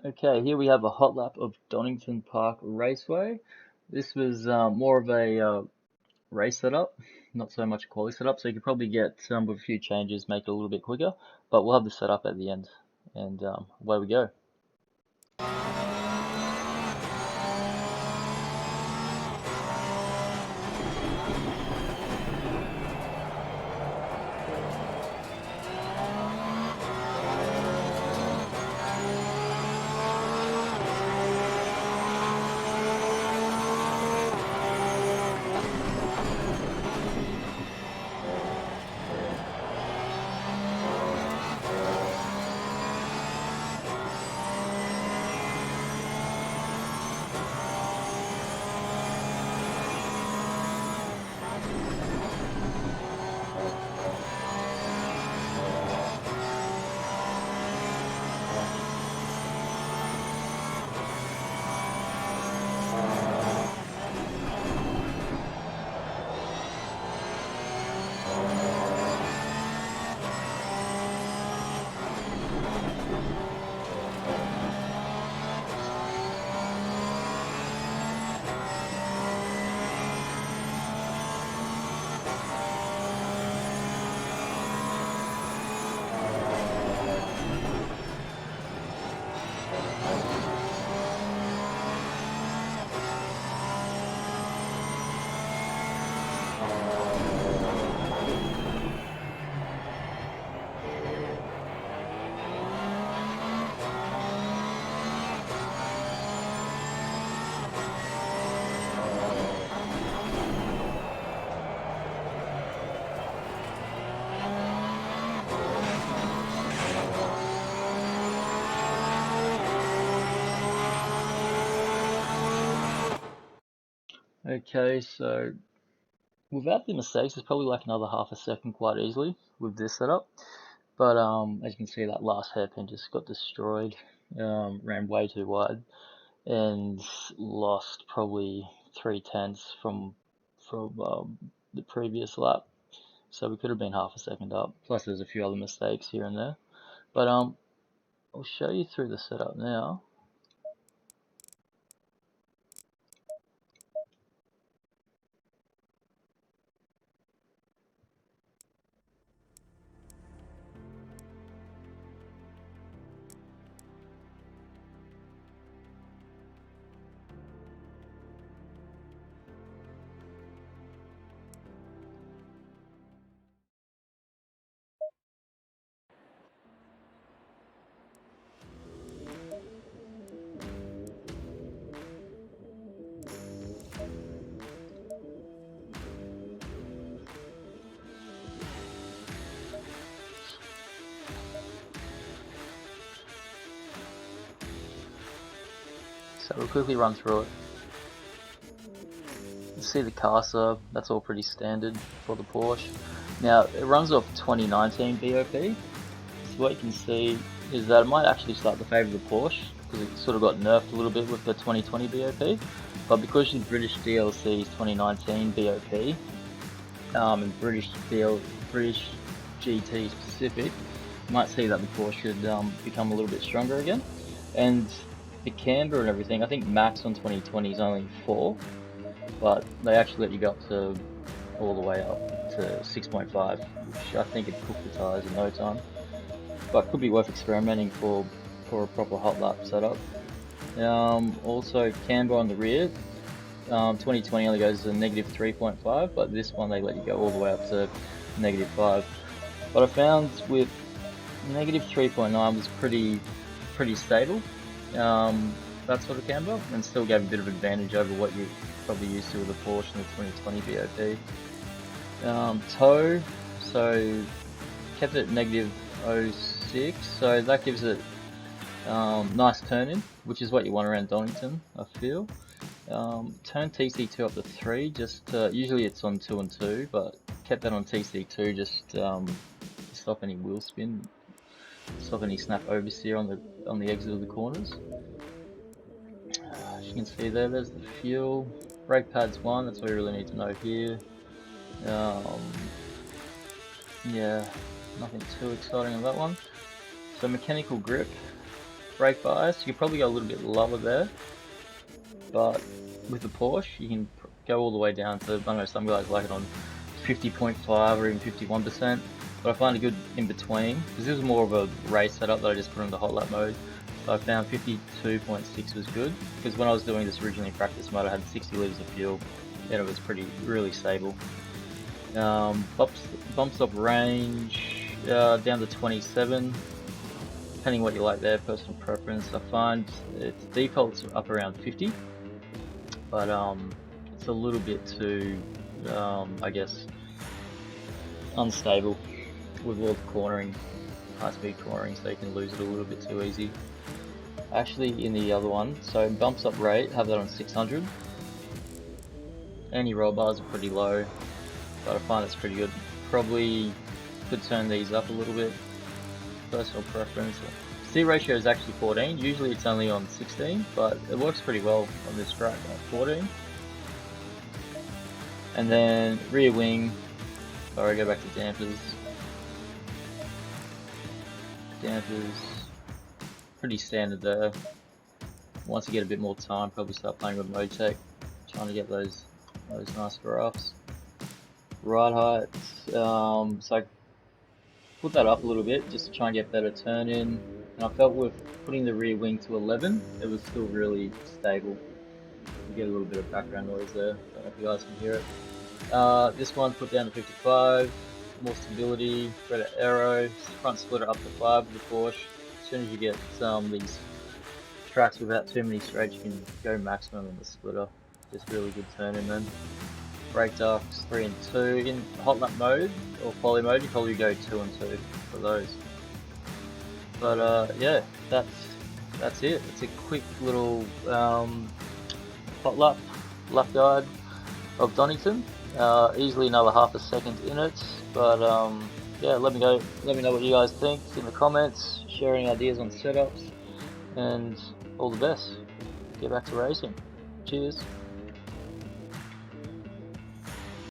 Okay, here we have a hot lap of Donington Park Raceway. This was more of a race setup, not so much a quality setup, so you could probably get with a few changes, make it a little bit quicker, but we'll have the setup at the end, and away we go. Okay, so without the mistakes, it's probably like another half a second quite easily with this setup. But as you can see, that last hairpin just got destroyed. Ran way too wide and lost probably 3/10 from the previous lap. So we could have been half a second up. Plus, there's a few other mistakes here and there. But I'll show you through the setup now. So we'll quickly run through it. You see the caster, that's all pretty standard for the Porsche. Now, it runs off 2019 BOP, so what you can see is that it might actually start to favour the Porsche, because it sort of got nerfed a little bit with the 2020 BOP, but because the British DLC is 2019 BOP, and British GT specific, you might see that the Porsche should become a little bit stronger again. And the camber and everything, I think max on 2020 is only 4, but they actually let you go up to all the way up to 6.5, which I think would cook the tyres in no time. But could be worth experimenting for a proper hot lap setup. Also camber on the rear. 2020 only goes to negative 3.5, but this one they let you go all the way up to negative 5. But I found with negative 3.9 was pretty stable. That sort of camber, and still gave a bit of advantage over what you probably used to with the Porsche in the 2020 BOP. Toe, so kept it at negative 0.6, so that gives it nice turn in, which is what you want around Donington, I feel. Turn TC2 up to 3, just usually it's on 2 and 2, but kept that on TC2 just to stop any wheel spin, stop any snap oversteer on the exit of the corners. As you can see there's the fuel. Brake pads 1, that's what you really need to know here. Yeah, nothing too exciting on that one. So mechanical grip, brake bias. You could probably go a little bit lower there, but with the Porsche, you can go all the way down to, I don't know, some guys like it on 50.5 or even 51%, but I find a good in between, because this was more of a race setup that I just put into Hotlap mode. So I found 52.6 was good, because when I was doing this originally in practice mode, I had 60 litres of fuel, and it was really stable. Bump stop range down to 27, depending what you like there, personal preference. I find its default's up around 50, but it's a little bit too, I guess, unstable with all the cornering, high speed cornering, so you can lose it a little bit too easy. Actually, in the other one, so bumps up rate, have that on 600. Any roll bars are pretty low, but I find it's pretty good. Probably could turn these up a little bit. Personal preference. Steer ratio is actually 14. Usually it's only on 16, but it works pretty well on this track at 14. And then rear wing. Sorry, go back to dampers. Dampers, pretty standard there. Once you get a bit more time, probably start playing with mode tech, trying to get those nice graphs. Ride height, so I put that up a little bit just to try and get better turn in. And I felt with putting the rear wing to 11, it was still really stable. You get a little bit of background noise there. Don't know if you guys can hear it. This one put down to 55. More stability, better aero, front splitter up to 5 with the Porsche. As soon as you get these tracks without too many straights, you can go maximum in the splitter. Just really good turning then. Brake ducts 3 and 2. In Hotlap mode or poly mode, you probably go 2 and 2 for those. But yeah, that's it. It's a quick little Hotlap lap guide of Donington. Easily another half a second in it, but yeah, let me know what you guys think in the comments, sharing ideas on setups, and all the best. Get back to racing. Cheers.